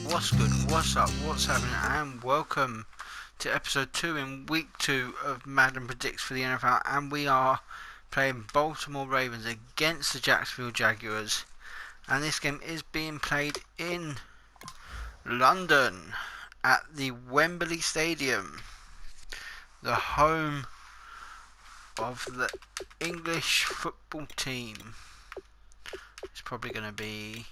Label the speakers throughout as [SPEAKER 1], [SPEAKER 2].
[SPEAKER 1] What's good, what's up, what's happening, and welcome to episode 2 in week 2 of Madden Predicts for the NFL, and we are playing Baltimore Ravens against the Jacksonville Jaguars, and this game is being played in London at the Wembley Stadium, the home of the English football team. It's probably going to be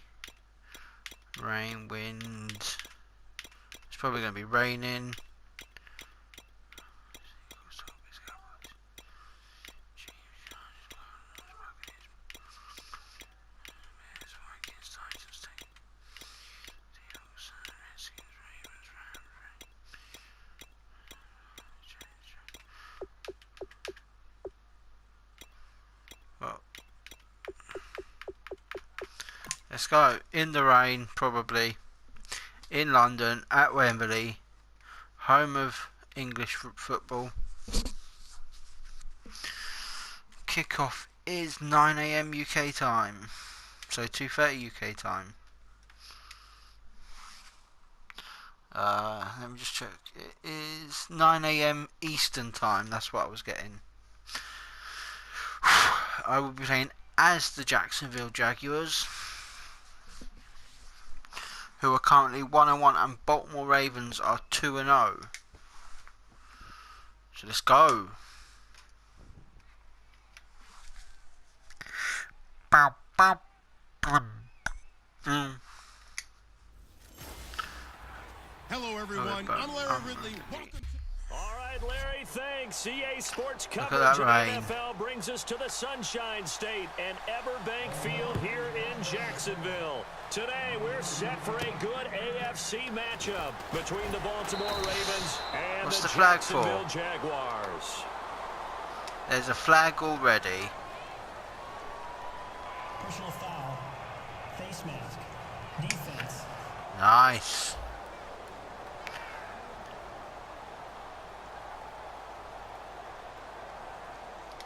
[SPEAKER 1] rain, wind. It's probably going to be raining. Well, let's go in the rain, probably in London at Wembley, home of English football. Kickoff is 9 AM UK time, so 2:30 UK time. Let me just check. It is 9 AM Eastern time. That's what I was getting. I will be playing as the Jacksonville Jaguars, who are currently 1-1, and Baltimore Ravens are 2-0. So let's go.
[SPEAKER 2] Hello everyone, I'm Larry Ridley. Welcome to...
[SPEAKER 3] All right, Larry, thanks. EA Sports
[SPEAKER 1] Look at
[SPEAKER 3] coverage
[SPEAKER 1] that
[SPEAKER 3] of
[SPEAKER 1] rain.
[SPEAKER 3] the NFL brings us to the Sunshine State and Everbank Field here in Jacksonville. Today, we're set for a good AFC matchup between the Baltimore Ravens and
[SPEAKER 1] What's
[SPEAKER 3] the
[SPEAKER 1] the flag for?
[SPEAKER 3] Jacksonville Jaguars.
[SPEAKER 1] There's a flag already.
[SPEAKER 4] Personal foul, face mask, defense.
[SPEAKER 1] Nice.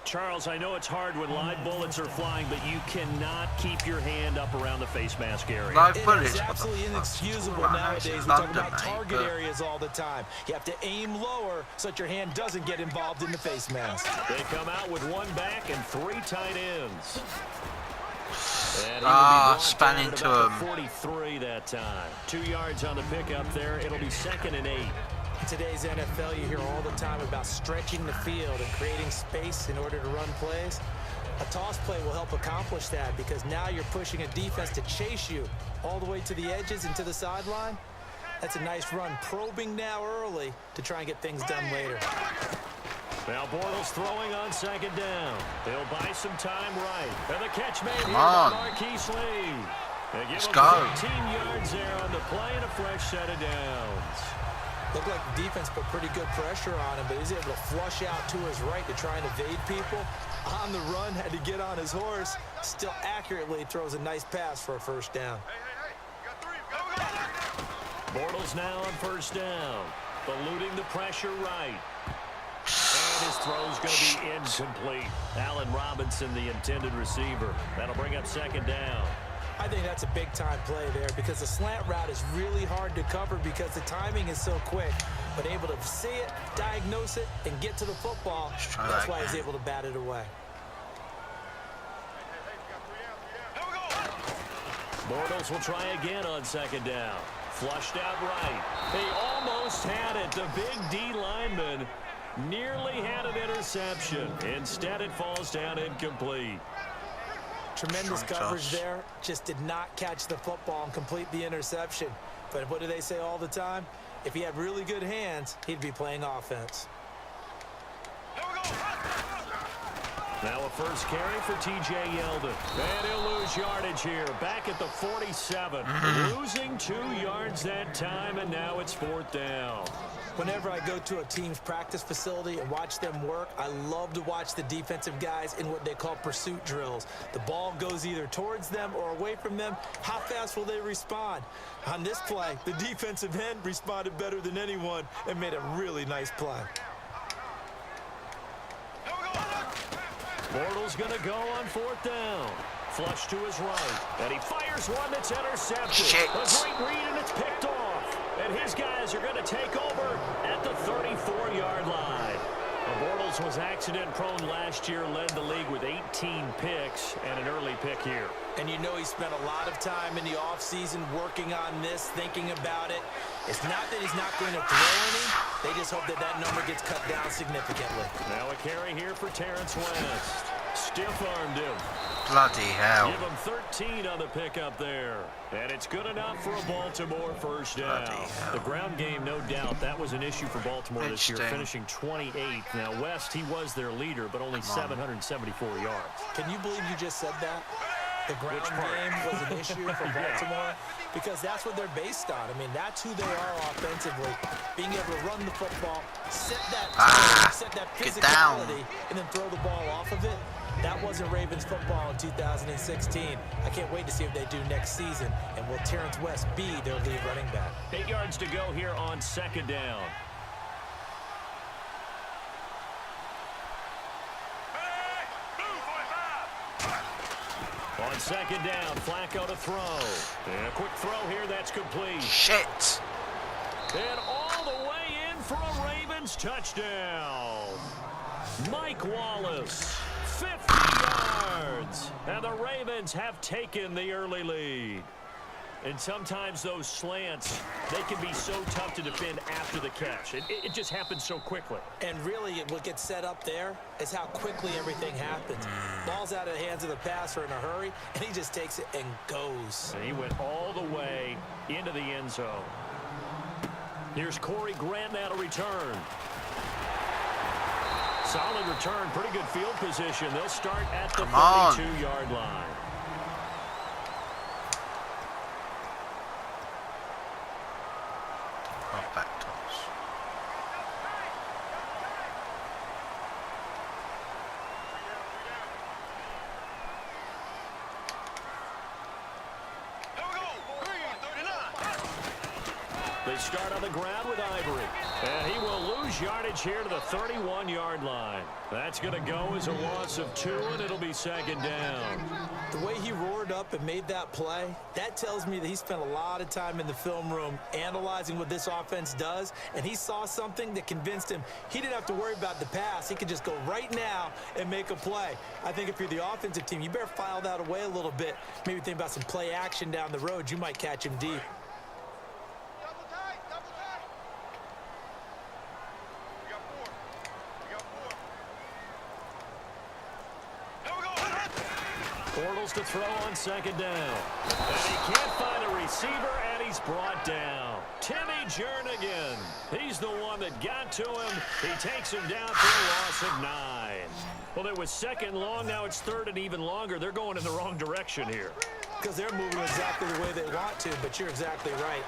[SPEAKER 3] Charles, I know it's hard when live bullets are flying, but you cannot keep your hand up around the face mask area.
[SPEAKER 1] Live bullets.
[SPEAKER 5] It's absolutely inexcusable nowadays. We talk about target areas all the time. You have to aim lower so that your hand doesn't get involved in the face mask.
[SPEAKER 3] They come out with one back and three tight ends.
[SPEAKER 1] Span into him.
[SPEAKER 3] 43 that time. 2 yards on the pickup there. It'll be 2nd and 8.
[SPEAKER 5] In today's NFL, you hear all the time about stretching the field and creating space in order to run plays. A toss play will help accomplish that because now you're pushing a defense to chase you all the way to the edges and to the sideline. That's a nice run, probing now early to try and get things done later.
[SPEAKER 3] Now Bortles throwing on 2nd down. They'll buy some time right. And the catch made here
[SPEAKER 1] on.
[SPEAKER 3] by Marquise Lee. They give
[SPEAKER 1] Let's
[SPEAKER 3] him
[SPEAKER 1] go.
[SPEAKER 3] 15 yards there on the play and a fresh set of downs.
[SPEAKER 5] Looked like the defense put pretty good pressure on him, but he was able to flush out to his right to try and evade people. On the run, had to get on his horse. Still accurately throws a nice pass for a first down.
[SPEAKER 3] Bortles now on 1st down. Eluding the pressure right. And his throw's going to be incomplete. Allen Robinson, the intended receiver. That'll bring up 2nd down.
[SPEAKER 5] I think that's a big-time play there because the slant route is really hard to cover because the timing is so quick. But able to see it, diagnose it, and get to the football, that's why he's able to bat it away.
[SPEAKER 3] Bortles will try again on 2nd down. Flushed out right. He almost had it. The big D lineman nearly had an interception. Instead, it falls down incomplete.
[SPEAKER 5] Tremendous coverage there. Just did not catch the football and complete the interception. But what do they say all the time? If he had really good hands, he'd be playing offense.
[SPEAKER 3] Now a first carry for T.J. Yeldon. And he'll lose yardage here. Back at the 47. Losing 2 yards that time, and now it's 4th down.
[SPEAKER 5] Whenever I go to a team's practice facility and watch them work, I love to watch the defensive guys in what they call pursuit drills. The ball goes either towards them or away from them. How fast will they respond? On this play, the defensive end responded better than anyone and made a really nice play.
[SPEAKER 3] Bortles going to go on 4th down. Flush to his right. And he fires one that's intercepted.
[SPEAKER 1] Shit.
[SPEAKER 3] A great read, and it's picked off. And his guys are going to take over at the 34-yard line. Bortles was accident-prone last year, led the league with 18 picks and an early pick here.
[SPEAKER 5] And you know he spent a lot of time in the offseason working on this, thinking about it. It's not that he's not going to throw any. They just hope that that number gets cut down significantly.
[SPEAKER 3] Now a carry here for Terrence West. Stiff-armed him.
[SPEAKER 1] Bloody hell.
[SPEAKER 3] Give him 13 on the pickup there. And it's good enough for a Baltimore first down. The ground game, no doubt, that was an issue for Baltimore this year, finishing 28th. Now, West, he was their leader, but only 774 yards.
[SPEAKER 5] Can you believe you just said that? The ground game was an issue for Baltimore because that's what they're based on. I mean, that's who they are offensively. Being able to run the football, set that set that physicality, and then throw the ball off of it. That wasn't Ravens football in 2016. I can't wait to see what they do next season. And will Terrence West be their lead running back?
[SPEAKER 3] 8 yards to go here on second down. On second down, Flacco to throw. And a quick throw here, that's complete.
[SPEAKER 1] Shit.
[SPEAKER 3] And all the way in for a Ravens touchdown. Mike Wallace, 50 yards. And the Ravens have taken the early lead. And sometimes those slants, they can be so tough to defend after the catch. It just happens so quickly.
[SPEAKER 5] And really, what gets set up there is how quickly everything happens. Ball's out of the hands of the passer in a hurry, and he just takes it and goes.
[SPEAKER 3] And he went all the way into the end zone. Here's Corey Grant now to return. Solid return, pretty good field position. They'll start at the 32-yard line.
[SPEAKER 1] Back toss.
[SPEAKER 3] They start on the ground with Ivory. And he will lose yardage here to the 31-yard line. That's going to go as a loss of 2, and it'll be second down.
[SPEAKER 5] The way he roared up and made that play, that tells me that he spent a lot of time in the film room analyzing what this offense does, and he saw something that convinced him he didn't have to worry about the pass. He could just go right now and make a play. I think if you're the offensive team, you better file that away a little bit. Maybe think about some play action down the road. You might catch him deep.
[SPEAKER 3] Bortles to throw on second down. And he can't find a receiver, and he's brought down. Timmy Jernigan. He's the one that got to him. He takes him down for a loss of 9. Well, it was second long. Now it's third and even longer. They're going in the wrong direction here.
[SPEAKER 5] Because they're moving exactly the way they want to, but you're exactly right.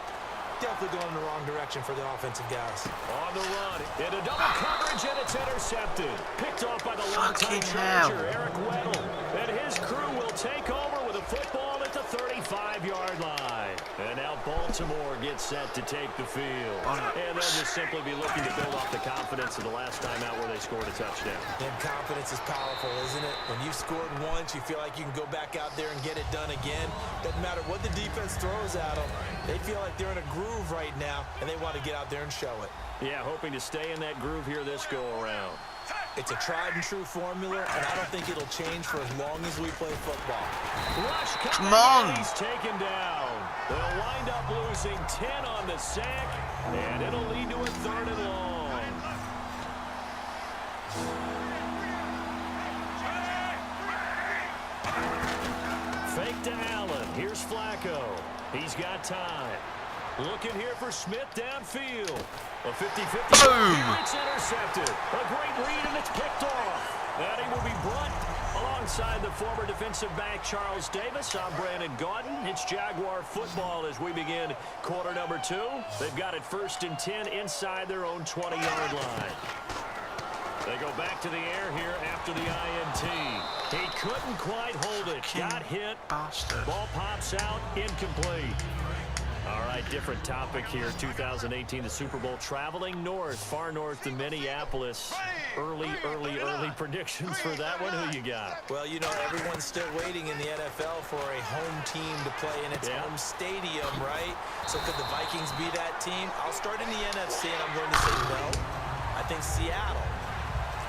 [SPEAKER 5] Definitely going in the wrong direction for the offensive guys.
[SPEAKER 3] On the run, into double coverage, and it's intercepted. Picked off by the longtime Charger, Eric Weddle. And his crew will take over with a football at the 35-yard line. And now Baltimore gets set to take the field. And they'll just simply be looking to build off the confidence of the last time out where they scored a touchdown.
[SPEAKER 5] And confidence is powerful, isn't it? When you've scored once, you feel like you can go back out there and get it done again. Doesn't matter what the defense throws at them. They feel like they're in a groove right now, and they want to get out there and show it.
[SPEAKER 3] Yeah, hoping to stay in that groove here this go-around.
[SPEAKER 5] It's a tried-and-true formula, and I don't think it'll change for as long as we play football.
[SPEAKER 3] Rush
[SPEAKER 1] come on!
[SPEAKER 3] He's taken down. They'll wind up losing 10 on the sack, and it'll lead to a third and long. Fake to Allen. Here's Flacco. He's got time. Looking here for Smith downfield. A 50-50.
[SPEAKER 1] Boom!
[SPEAKER 3] It's intercepted. A great read, and it's picked off. And he will be brought alongside the former defensive back Charles Davis. I'm Brandon Gaudin. It's Jaguar football as we begin quarter number 2. They've got it 1st and 10 inside their own 20-yard line. They go back to the air here after the INT. He couldn't quite hold it. Got hit.
[SPEAKER 1] Bastard.
[SPEAKER 3] Ball pops out. Incomplete. All right, different topic here. 2018, the Super Bowl, traveling north, far north to Minneapolis. Early predictions for that one. Who you got?
[SPEAKER 5] Well, you know, everyone's still waiting in the NFL for a home team to play in its home stadium, right? So could the Vikings be that team? I'll start in the NFC, and I'm going to say no. I think Seattle.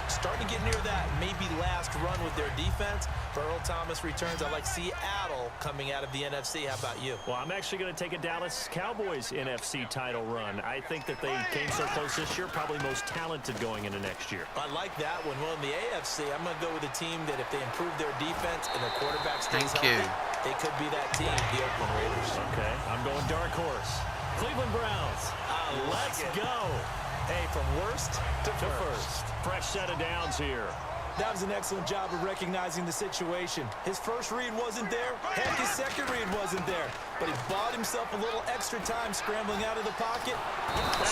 [SPEAKER 5] Starting to get near that maybe last run with their defense. If Earl Thomas returns, I like Seattle coming out of the NFC. How about you?
[SPEAKER 3] Well, I'm actually going to take a Dallas Cowboys NFC title run. I think that they came so close this year, probably most talented going into next year.
[SPEAKER 5] I like that one. Well, in the AFC, I'm going to go with a team that if they improve their defense and their quarterback stays healthy, they could be that team, the Oakland Raiders.
[SPEAKER 3] Okay, I'm going dark horse. Cleveland Browns. Let's go.
[SPEAKER 5] Hey, from worst to first.
[SPEAKER 3] Fresh set of downs here.
[SPEAKER 5] That was an excellent job of recognizing the situation. His first read wasn't there. Heck, his second read wasn't there. But he bought himself a little extra time scrambling out of the pocket.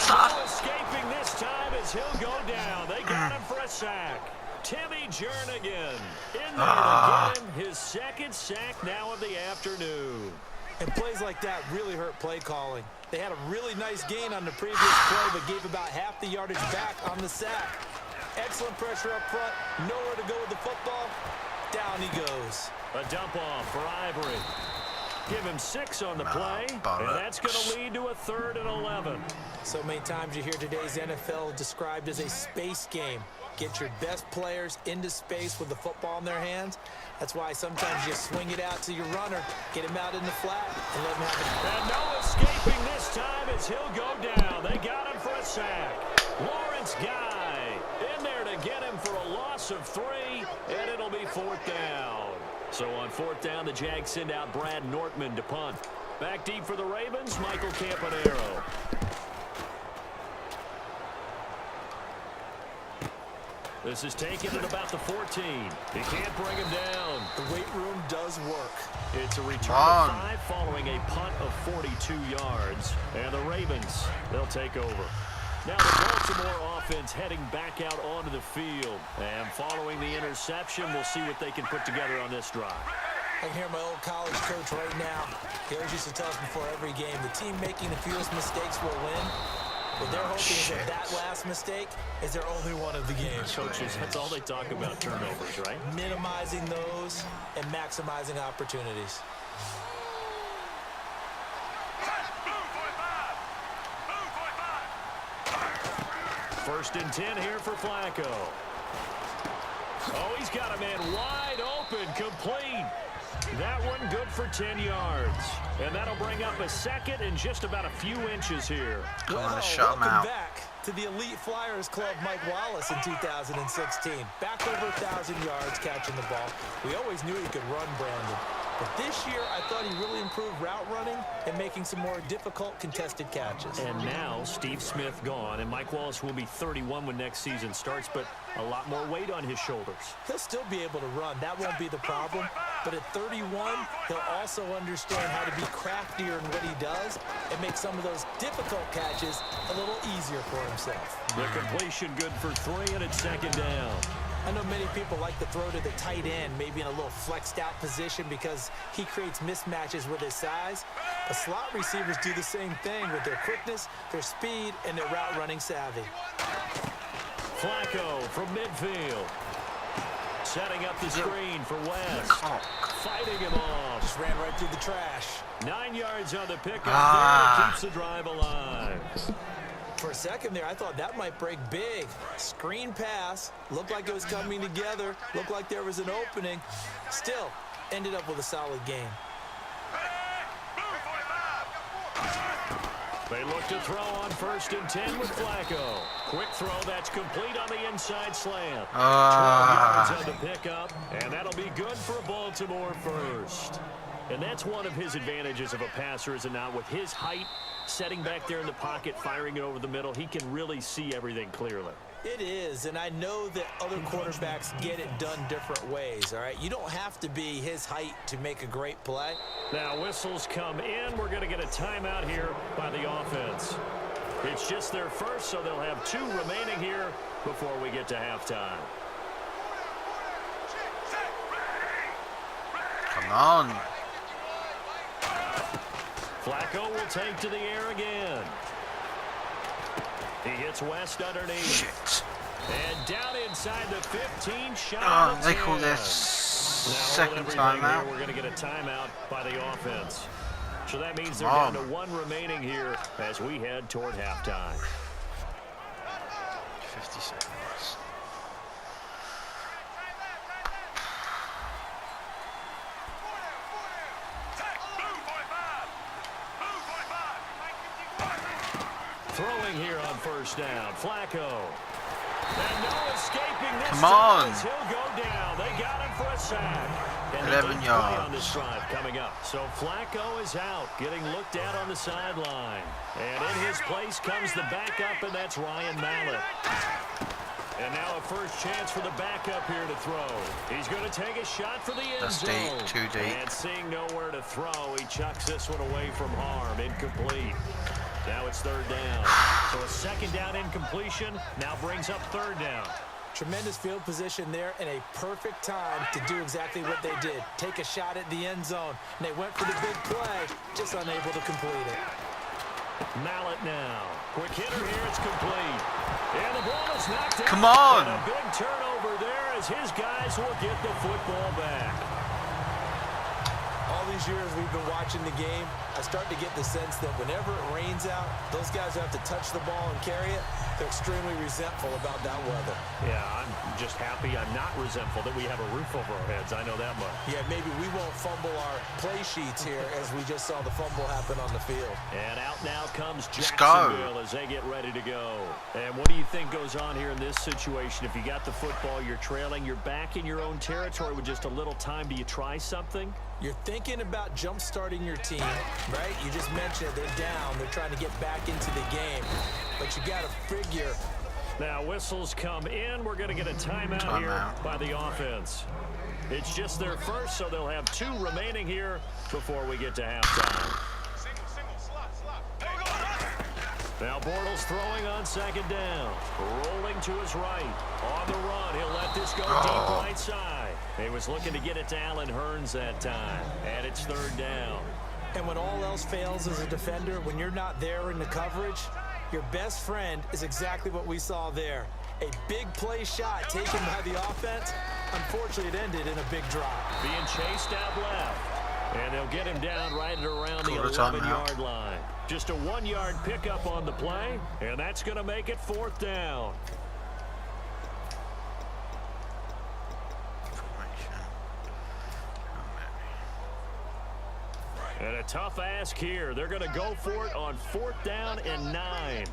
[SPEAKER 3] No escaping this time as he'll go down. They got him for a sack. Timmy Jernigan in there to get him his second sack now of the afternoon.
[SPEAKER 5] And plays like that really hurt play calling. They had a really nice gain on the previous play, but gave about half the yardage back on the sack. Excellent pressure up front. Nowhere to go with the football. Down he goes.
[SPEAKER 3] A dump off for Ivory. Give him 6 on the play, and that's going to lead to a 3rd and 11.
[SPEAKER 5] So many times you hear today's NFL described as a space game. Get your best players into space with the football in their hands. That's why sometimes you swing it out to your runner, get him out in the flat, and let him have it.
[SPEAKER 3] And no escaping this time as he'll go down. They got him for a sack. Lawrence Guy in there to get him for a loss of 3, and it'll be 4th down. So on 4th down, the Jags send out Brad Nortman to punt. Back deep for the Ravens, Michael Campanaro. This is taken at about the 14. He can't bring him down.
[SPEAKER 5] The weight room does work.
[SPEAKER 3] It's a return of 5 following a punt of 42 yards. And the Ravens, they'll take over. Now the Baltimore offense heading back out onto the field. And following the interception, we'll see what they can put together on this drive.
[SPEAKER 5] I can hear my old college coach right now. He always used to tell us before every game, the team making the fewest mistakes will win. But they're hoping that last mistake is their only one of the game.
[SPEAKER 3] Coaches, that's all they talk about, turnovers, right?
[SPEAKER 5] Minimizing those and maximizing opportunities.
[SPEAKER 3] First and 10 here for Flacco. Oh, he's got a man wide open, complete. That one good for 10 yards. And that'll bring up a 2nd and just about a few inches here.
[SPEAKER 5] Welcome back to the Elite Flyers Club, Mike Wallace in 2016. Back over 1,000 yards catching the ball. We always knew he could run, Brandon. But this year, I thought he really improved route running and making some more difficult contested catches.
[SPEAKER 3] And now Steve Smith gone, and Mike Wallace will be 31 when next season starts, but a lot more weight on his shoulders.
[SPEAKER 5] He'll still be able to run. That won't be the problem. But at 31, he'll also understand how to be craftier in what he does and make some of those difficult catches a little easier for himself.
[SPEAKER 3] The completion good for 3, and it's 2nd down.
[SPEAKER 5] I know many people like to throw to the tight end, maybe in a little flexed out position because he creates mismatches with his size. But slot receivers do the same thing with their quickness, their speed, and their route running savvy.
[SPEAKER 3] Flacco from midfield. Setting up the screen for West. Fighting him off.
[SPEAKER 5] Just ran right through the trash.
[SPEAKER 3] 9 yards on the pickup there. Keeps the drive alive.
[SPEAKER 5] For a second there, I thought that might break big. Screen pass. Looked like it was coming together. Looked like there was an opening. Still, ended up with a solid game.
[SPEAKER 3] They look to throw on 1st and 10 with Flacco. Quick throw, that's complete on the inside slant. 12 yards on the pickup, and that'll be good for Baltimore first. And that's one of his advantages of a passer, is it not? With his height, setting back there in the pocket, firing it over the middle, he can really see everything clearly.
[SPEAKER 5] It is, and I know that other quarterbacks get it done different ways, all right? You don't have to be his height to make a great play.
[SPEAKER 3] Now whistles come in. We're going to get a timeout here by the offense. It's just their first, so they'll have 2 remaining here before we get to halftime. Flacco Flacco will take to the air again. He hits West underneath.
[SPEAKER 1] Shit.
[SPEAKER 3] And down inside the 15, shot.
[SPEAKER 1] Oh, they call this second timeout.
[SPEAKER 3] We're going to get a timeout by the offense. So that means they're down to one remaining here as we head toward halftime.
[SPEAKER 1] 50 seconds.
[SPEAKER 3] Throwing here on first down, Flacco. And no escaping this.
[SPEAKER 1] Come on.
[SPEAKER 3] He'll go down. They got him for a sack. And
[SPEAKER 1] 11 yards
[SPEAKER 3] on this drive coming up. So Flacco is out, getting looked at on the sideline. And in his place comes the backup, and that's Ryan Mallett. And now a first chance for the backup here to throw. He's going to take a shot for the end zone.
[SPEAKER 1] That's deep, too deep.
[SPEAKER 3] And seeing nowhere to throw, he chucks this one away from harm. Incomplete. Now it's third down. So a second down incompletion now brings up third down.
[SPEAKER 5] Tremendous field position there and a perfect time to do exactly what they did. Take a shot at the end zone. And they went for the big play, just unable to complete it.
[SPEAKER 3] Mallett now. Quick hitter here, it's complete. And the ball is knocked out.
[SPEAKER 1] Come on.
[SPEAKER 3] And a big turnover there as his guys will get the football back.
[SPEAKER 5] All these years we've been watching the game, I start to get the sense that whenever it rains out, those guys who have to touch the ball and carry it, they're extremely resentful about that weather.
[SPEAKER 3] Yeah, I'm just happy I'm not resentful that we have a roof over our heads. I know that much.
[SPEAKER 5] Yeah, maybe we won't fumble our play sheets here as we just saw the fumble happen on the field.
[SPEAKER 3] And out now comes Jacksonville as they get ready to go. And what do you think goes on here in this situation? If you got the football, you're trailing, you're back in your own territory with just a little time. Do you try something?
[SPEAKER 5] You're thinking about jump-starting your team, right? You just mentioned they're down. They're trying to get back into the game. But you got to figure.
[SPEAKER 3] Now whistles come in. We're going to get a timeout here by the offense. It's just their first, so they'll have two remaining here before we get to halftime. Now Bortles throwing on second down. Rolling to his right. On the run. He'll let this go deep right side. He was looking to get it to Allen Hurns that time. And it's third down.
[SPEAKER 5] And when all else fails as a defender, when you're not there in the coverage, your best friend is exactly what we saw there. A big play shot taken by the offense. Unfortunately, it ended in a big drop.
[SPEAKER 3] Being chased out left. And they'll get him down right at around the 11-yard line. Just a 1-yard pickup on the play, and that's going to make it fourth down. And a tough ask here. They're going to go for it on fourth down and 9.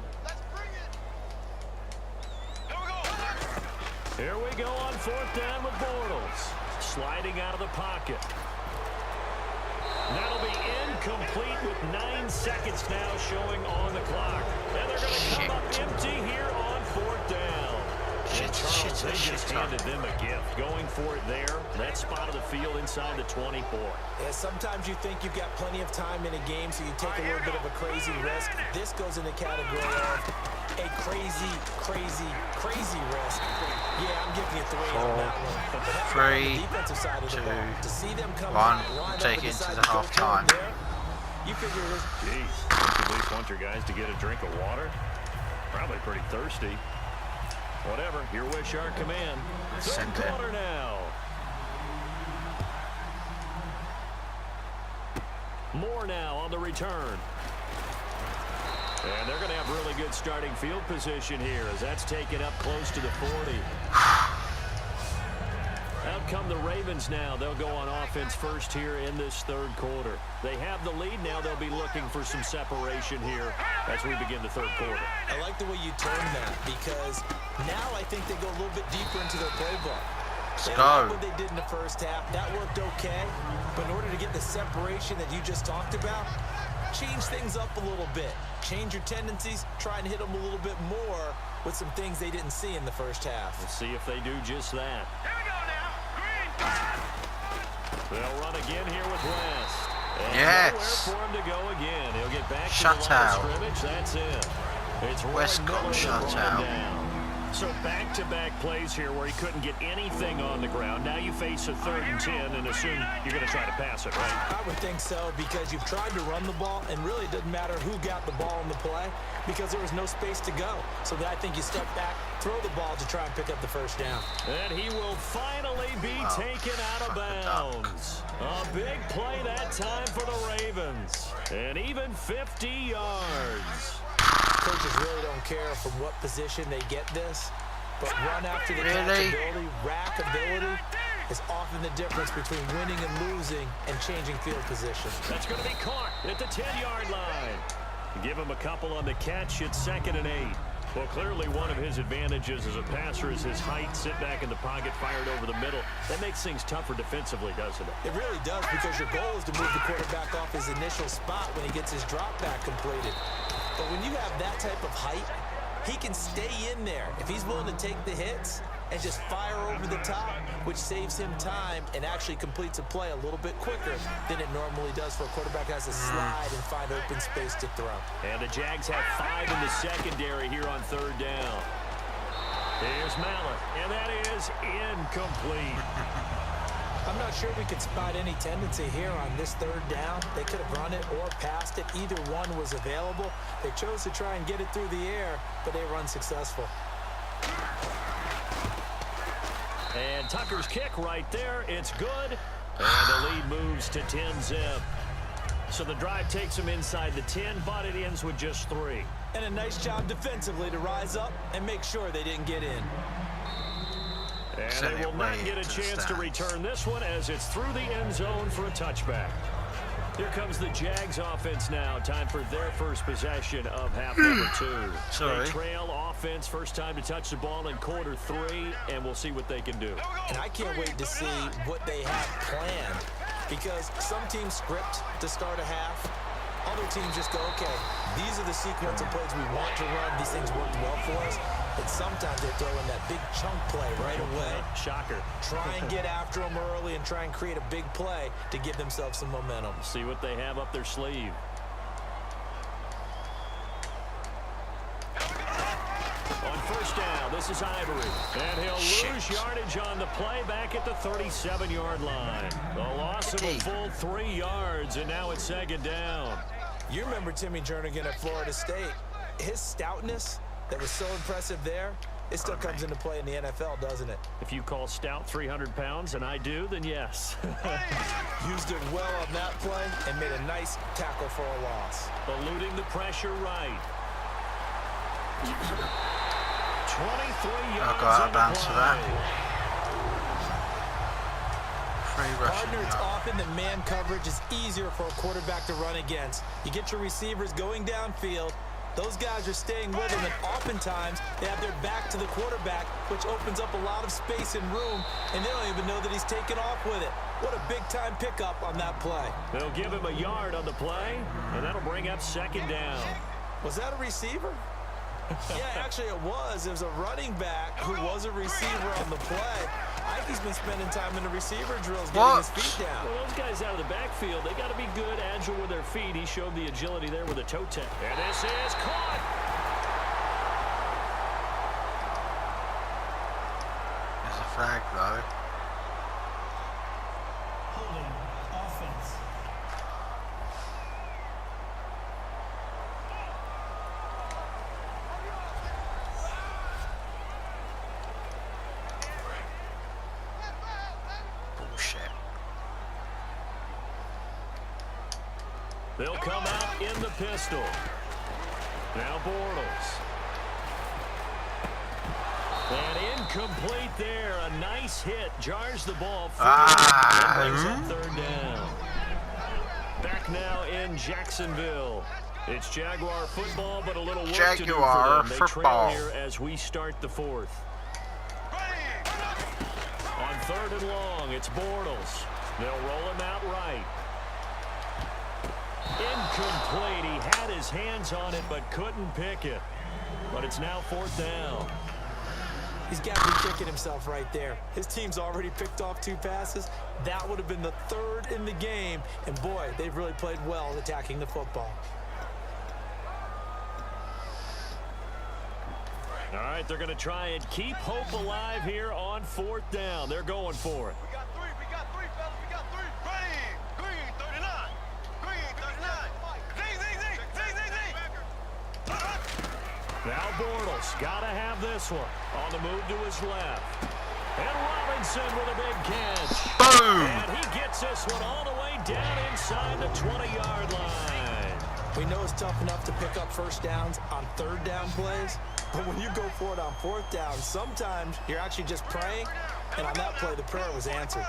[SPEAKER 3] Here we go on fourth down with Bortles. Sliding out of the pocket. That'll be incomplete with 9 seconds now showing on the clock. And they're going to come up empty here on fourth down. They just handed them a gift. Going for it there. That spot of the field inside the 24.
[SPEAKER 5] Yeah, sometimes you think you've got plenty of time in a game, so you take a little bit of a crazy risk. This goes in the category of a crazy risk. Yeah, I'm giving you 3 on that one.
[SPEAKER 1] 3, 2, 1. Take it into the halftime.
[SPEAKER 5] You figure this.
[SPEAKER 3] Geez, you at least want your guys to get a drink of water. Probably pretty thirsty. Whatever, your wish, our command. Third quarter now. Moore now on the return. And they're going to have really good starting field position here as that's taken up close to the 40. Out come the Ravens now. They'll go on offense first here in this third quarter. They have the lead now. They'll be looking for some separation here as we begin the third quarter.
[SPEAKER 5] I like the way you term that because now I think they go a little bit deeper into their playbook. They like what they did in the first half. That worked okay. But in order to get the separation that you just talked about, change things up a little bit. Change your tendencies. Try and hit them a little bit more with some things they didn't see in the first half.
[SPEAKER 3] We'll see if they do just that. Here we go now. They'll run again here with West. And yes. Nowhere for him to go again. He'll get back to the line of scrimmage. That's it. It's
[SPEAKER 1] West got shut out.
[SPEAKER 3] So back-to-back plays here where he couldn't get anything on the ground. Now you face a 3rd and 10 and assume you're going to try to pass it, right?
[SPEAKER 5] I would think so, because you've tried to run the ball, and really it doesn't matter who got the ball in the play because there was no space to go. So I think you step back, throw the ball to try and pick up the first down.
[SPEAKER 3] And he will finally be taken out of bounds. A big play that time for the Ravens. And even 50 yards.
[SPEAKER 5] Coaches really don't care from what position they get this, but run after the catchability, rackability is often the difference between winning and losing and changing field position.
[SPEAKER 3] That's going to be caught at the 10-yard line. Give him a couple on the catch. It's 2nd and 8. Well, clearly one of his advantages as a passer is his height. Sit back in the pocket, fired over the middle. That makes things tougher defensively, doesn't it?
[SPEAKER 5] It really does, because your goal is to move the quarterback off his initial spot when he gets his drop back completed. But when you have that type of height, he can stay in there if he's willing to take the hits and just fire over the top, which saves him time and actually completes a play a little bit quicker than it normally does for a quarterback who has to slide and find open space to throw.
[SPEAKER 3] And the Jags have 5 in the secondary here on 3rd down. Here's Mallett, and that is incomplete.
[SPEAKER 5] I'm not sure we could spot any tendency here on this 3rd down. They could have run it or passed it. Either one was available. They chose to try and get it through the air, but they were unsuccessful.
[SPEAKER 3] And Tucker's kick right there. It's good. And the lead moves to 10-zip. So the drive takes them inside the 10, but it ends with just 3.
[SPEAKER 5] And a nice job defensively to rise up and make sure they didn't get in.
[SPEAKER 3] And they will not get a chance to return this one as it's through the end zone for a touchback. Here comes the Jags offense now. Time for their first possession of half number 2.
[SPEAKER 1] Sorry.
[SPEAKER 3] They trail offense, first time to touch the ball in quarter 3, and we'll see what they can do.
[SPEAKER 5] And I can't wait to see what they have planned, because some teams script to start a half. Other teams just go, okay, these are the sequence of plays we want to run. These things worked well for us. And sometimes they throw in that big chunk play right away.
[SPEAKER 3] Shocker.
[SPEAKER 5] Try and get after them early and try and create a big play to give themselves some momentum.
[SPEAKER 3] See what they have up their sleeve. On first down, this is Ivory. And he'll lose yardage on the play back at the 37-yard line. A loss of a full 3 yards, and now it's 2nd down.
[SPEAKER 5] You remember Timmy Jernigan at Florida State. His stoutness that was so impressive there, it still comes into play in the NFL, doesn't it?
[SPEAKER 3] If you call stout 300 pounds, and I do, then yes.
[SPEAKER 5] Used it well on that play and made a nice tackle for a loss.
[SPEAKER 3] Eluding the pressure right. 23 yards.
[SPEAKER 1] I'll go out of bounds for that.
[SPEAKER 5] Partner, it's often that man coverage is easier for a quarterback to run against. You get your receivers going downfield. Those guys are staying with him, and oftentimes they have their back to the quarterback, which opens up a lot of space and room, and they don't even know that he's taken off with it. What a big-time pickup on that play.
[SPEAKER 3] They'll give him a yard on the play, and that'll bring up 2nd down.
[SPEAKER 5] Was that a receiver? Yeah, actually it was. It was a running back who was a receiver on the play. I think he's been spending time in the receiver drills getting his feet down.
[SPEAKER 3] Well, those guys out of the backfield, they got to be good, agile with their feet. He showed the agility there with a toe tap. And this is caught.
[SPEAKER 1] There's a flag, though.
[SPEAKER 4] Holding offense.
[SPEAKER 3] They'll come out in the pistol. Now Bortles. And incomplete there. A nice hit. Jars the ball free. Brings up 3rd down. Back now in Jacksonville. It's Jaguar football, but a little work to do for them. They trail here as we start the 4th. On 3rd and long, it's Bortles. They'll roll him out right. Incomplete. He had his hands on it, but couldn't pick it. But it's now 4th down.
[SPEAKER 5] He's got to be kicking himself right there. His team's already picked off 2 passes. That would have been the 3rd in the game. And boy, they've really played well attacking the football.
[SPEAKER 3] All right, they're going to try and keep hope alive here on 4th down. They're going for it.
[SPEAKER 2] We got three, fellas. We got three. Green, 39. Green, 39. Zing.
[SPEAKER 3] Now Bortles got to have this one. On the move to his left. And Robinson with a big catch.
[SPEAKER 1] Boom!
[SPEAKER 3] And he gets this one all the way down inside the 20-yard line.
[SPEAKER 5] We know it's tough enough to pick up first downs on 3rd down plays, but when you go for it on 4th down, sometimes you're actually just praying, and on that play, the prayer was answered.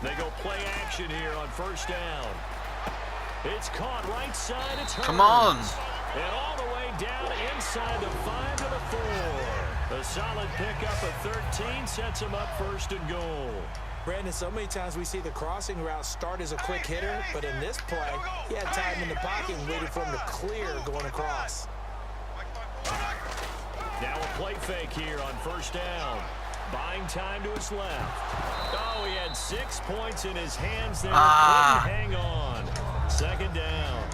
[SPEAKER 3] They go play action here on 1st down. It's caught right side. It's Hurns.
[SPEAKER 1] Come on.
[SPEAKER 3] And all the way down inside the 5 to the 4. A solid pickup of 13 sets him up 1st and goal.
[SPEAKER 5] Brandon, so many times we see the crossing route start as a quick hitter, but in this play, he had time in the pocket and waited for him to clear going across.
[SPEAKER 3] Now a play fake here on 1st down. Buying time to his left. Oh, he had 6 points in his hands there. Couldn't hang on. 2nd down.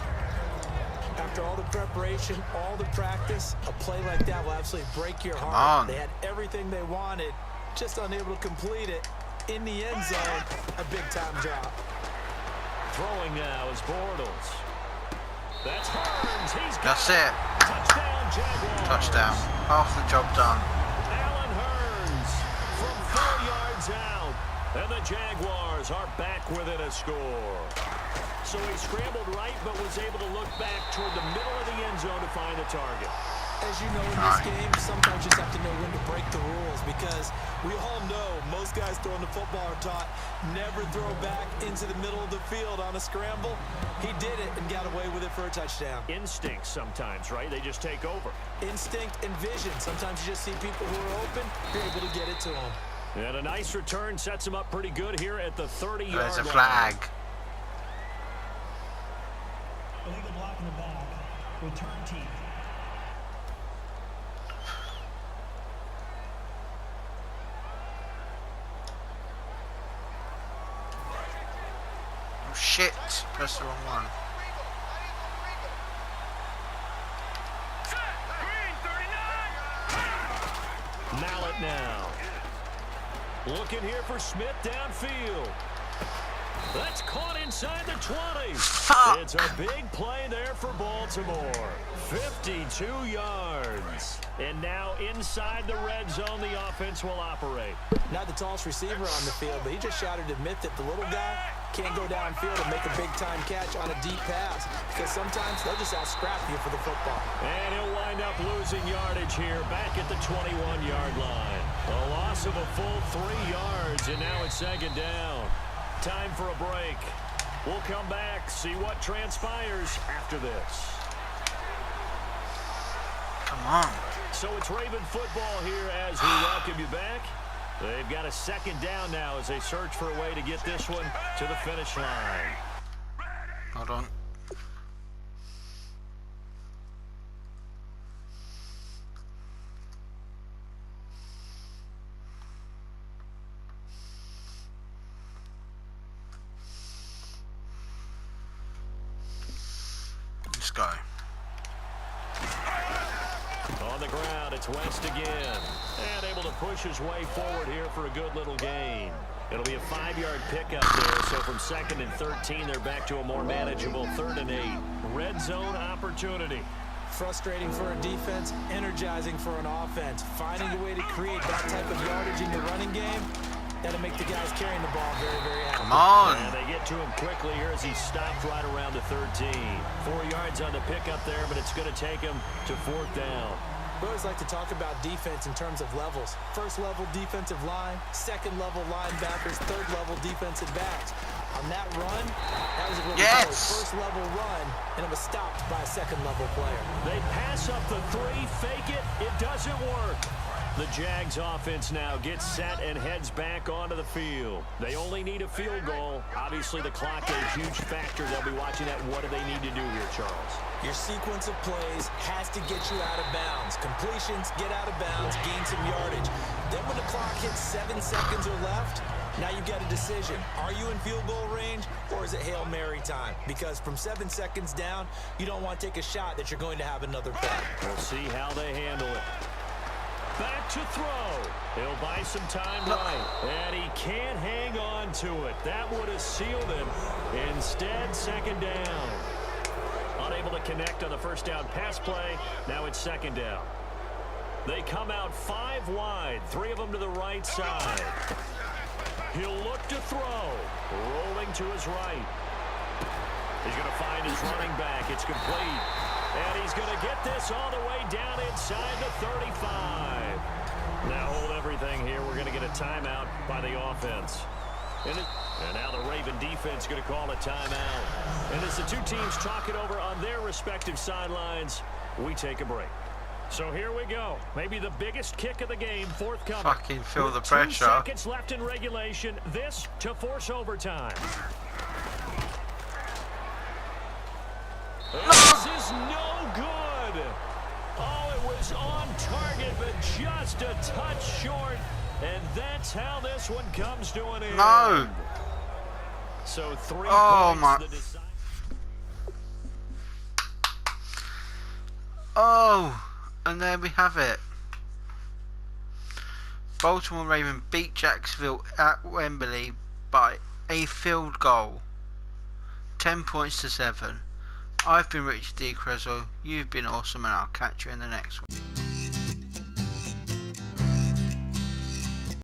[SPEAKER 5] After all the preparation, all the practice, a play like that will absolutely break your heart. They had everything they wanted, just unable to complete it. In the end zone, a big-time drop.
[SPEAKER 3] Throwing now is Bortles. That's Hurns. He's got
[SPEAKER 1] That's it.
[SPEAKER 3] Touchdown, Jaguars.
[SPEAKER 1] Touchdown. Half the job done.
[SPEAKER 3] Allen Hurns from 4 yards out. And the Jaguars are back within a score. So he scrambled right, but was able to look back toward the middle of the end zone to find the target.
[SPEAKER 5] As you know, in this game, sometimes you just have to know when to break the rules, because we all know most guys throwing the football are taught never throw back into the middle of the field on a scramble. He did it and got away with it for a touchdown.
[SPEAKER 3] Instinct sometimes, right? They just take over.
[SPEAKER 5] Instinct and vision. Sometimes you just see people who are open, you're able to get it to them.
[SPEAKER 3] And a nice return sets him up pretty good here at the 30-yard line.
[SPEAKER 1] There's a flag.
[SPEAKER 4] Illegal block in the back. Return team.
[SPEAKER 1] Oh shit! Press the wrong one.
[SPEAKER 3] Mallet now. Looking here for Smith downfield. That's caught inside the 20.
[SPEAKER 1] Fuck.
[SPEAKER 3] It's a big play there for Baltimore. 52 yards. And now inside the red zone, the offense will operate.
[SPEAKER 5] Not the tallest receiver on the field, but he just shouted to admit that the little guy can't go downfield and make a big-time catch on a deep pass, because sometimes they'll just out-scrap you for the football.
[SPEAKER 3] And he'll wind up losing yardage here back at the 21-yard line. A loss of a full 3 yards, and now it's 2nd down. Time for a break. We'll come back, see what transpires after this.
[SPEAKER 1] Come on.
[SPEAKER 3] So it's Raven football here as we welcome you back. They've got a 2nd down now as they search for a way to get this one to the finish line.
[SPEAKER 1] Hold on. Let's go.
[SPEAKER 3] On the ground, it's West again. And able to push his way forward here for a good little gain. It'll be a 5-yard pickup there, so from 2nd and 13, they're back to a more manageable 3rd and 8. Red zone opportunity.
[SPEAKER 5] Frustrating for a defense, energizing for an offense. Finding a way to create that type of yardage in your running game, that'll make the guys carrying the ball very, very happy.
[SPEAKER 1] Come on.
[SPEAKER 3] And they get to him quickly here as he stopped right around the 13. 4 yards on the pickup there, but it's going to take him to 4th down.
[SPEAKER 5] We always like to talk about defense in terms of levels. 1st level defensive line, 2nd level linebackers, 3rd level defensive backs. On that run, that was a really close 1st level run, and it was stopped by a 2nd level player.
[SPEAKER 3] They pass up the 3, fake it, it doesn't work. The Jags offense now gets set and heads back onto the field. They only need a field goal. Obviously, the clock is a huge factor. They'll be watching that. What do they need to do here, Charles?
[SPEAKER 5] Your sequence of plays has to get you out of bounds. Completions, get out of bounds, gain some yardage. Then when the clock hits 7 seconds or left, Now you get a decision. Are you in field goal range, or is it Hail Mary time? Because from 7 seconds down, you don't want to take a shot that you're going to have another play.
[SPEAKER 3] We'll see how they handle it. Back to throw. He'll buy some time right. And he can't hang on to it. That would have sealed him. Instead, second down. Unable to connect on the first down pass play. Now it's second down. They come out 5 wide. 3 of them to the right side. He'll look to throw. Rolling to his right. He's going to find his running back. It's complete. And he's going to get this all the way down inside the 35. Now hold everything here. We're going to get a timeout by the offense. And now the Raven defense going to call a timeout. And as the two teams talk it over on their respective sidelines, we take a break. So here we go. Maybe the biggest kick of the game forthcoming.
[SPEAKER 1] Fucking feel the
[SPEAKER 3] With
[SPEAKER 1] pressure.
[SPEAKER 3] 2 seconds left in regulation. This to force overtime. This is no good. Oh, it was on target, but just a touch short. And that's how this one comes to an end.
[SPEAKER 1] No.
[SPEAKER 3] So 3
[SPEAKER 1] Oh,
[SPEAKER 3] points.
[SPEAKER 1] my. Oh, and there we have it. Baltimore Ravens beat Jacksonville at Wembley by a field goal. 10 points to 7. I've been Richard D. Crezel. You've been awesome, and I'll catch you in the next one.